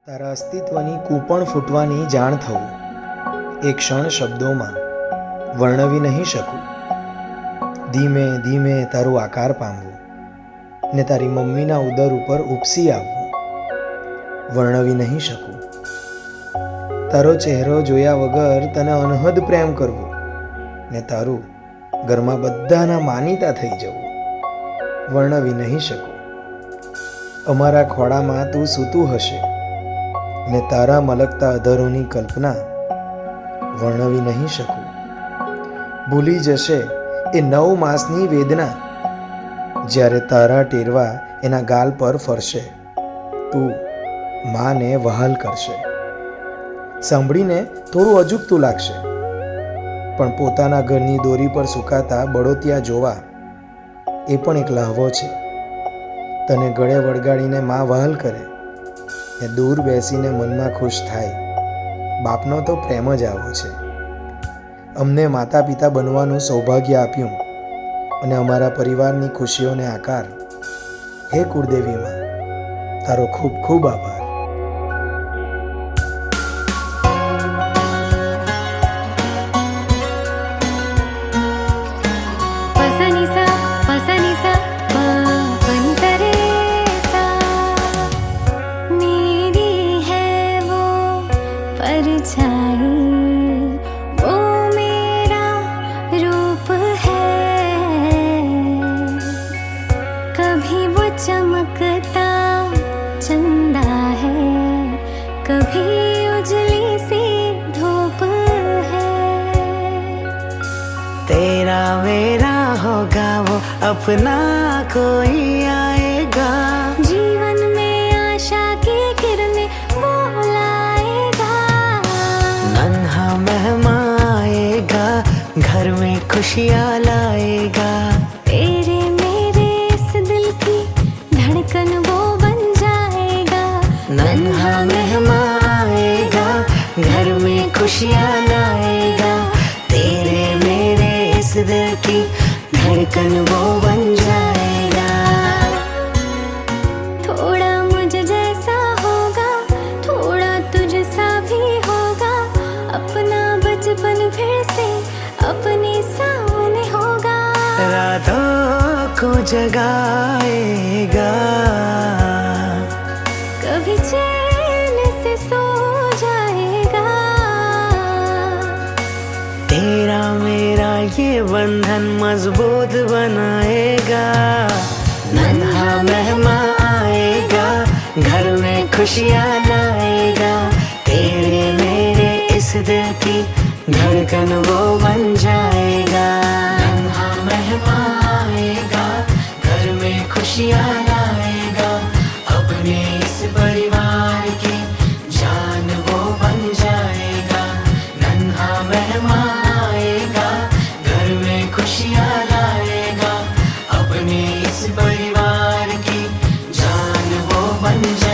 તારા અસ્તિત્વની કૂપણ ફૂટવાની જાણ થવું, એ ક્ષણ શબ્દોમાં વર્ણવી નહીં શકું. ધીમે ધીમે તારું આકાર પામવું ને તારી મમ્મીના ઉદર ઉપર ઉપસી આવવું, વર્ણવી નહીં શકું. તારો ચહેરો જોયા વગર તને અનહદ પ્રેમ કરવો ને તારું ઘરમાં બધાના માનીતા થઈ જવું, વર્ણવી નહીં શકું. અમારા ખોળામાં તું સૂતું હશે ને તારા મલકતા અધરોની કલ્પના વર્ણવી નહીં શકું. ભૂલી જશે એ 9 માસની વેદના જ્યારે તારા ટેરવા એના ગાલ પર ફરશે, તું માને વહાલ કરશે. સાંભળીને થોડું અજુગતું લાગશે, પણ પોતાના ઘરની દોરી પર સુકાતા બળોતિયા જોવા એ પણ એક લહાવો છે. તને ગળે વળગાડીને માં વહાલ કરે ને દૂર બેસીને મનમાં ખુશ થાય. બાપનો તો પ્રેમ જ આવો છે. અમને માતા પિતા બનવાનું સૌભાગ્ય આપ્યું અને અમારા પરિવારની ખુશીઓને આકાર. હે કુળદેવી માં, તારો ખૂબ ખૂબ આભાર. वो मेरा रूप है, कभी वो चमकता चंदा है, कभी उजली सी धूप है. तेरा मेरा होगा वो अपना कोई आएगा, जीवन में आशा की किरणें वो लाएगा. नन्हा मेहमान आएगा, घर में खुशियाँ लाएगा. तेरे मेरे इस दिल की धड़कन वो बन जाएगा. नन्हा मेहमान आएगा, घर में खुशियाँ लाएगा. तेरे मेरे इस दिल की धड़कन वो बन जाएगा. थोड़ा मुझ जैसा होगा, थोड़ा तुझसा भी होगा. अपना बचपन फिर से अपने सामने होगा. रातों को जगाएगा, कभी चैन से सो जाएगा. तेरा मेरा ये बंधन मजबूत बनाएगा. नन्हा मेहमान आएगा, घर में खुशियाँ लाएगा. तेरे मेरे इस दिल की धड़कन वो बन जाएगा. नन्हा मेहमान आएगा, घर में खुशियाँ लाएगा. अपने इस परिवार की जान वो बन जाएगा. नन्हा मेहमान आएगा, घर में खुशियाँ लाएगा. अपने इस परिवार की जान वो बन जाएगा.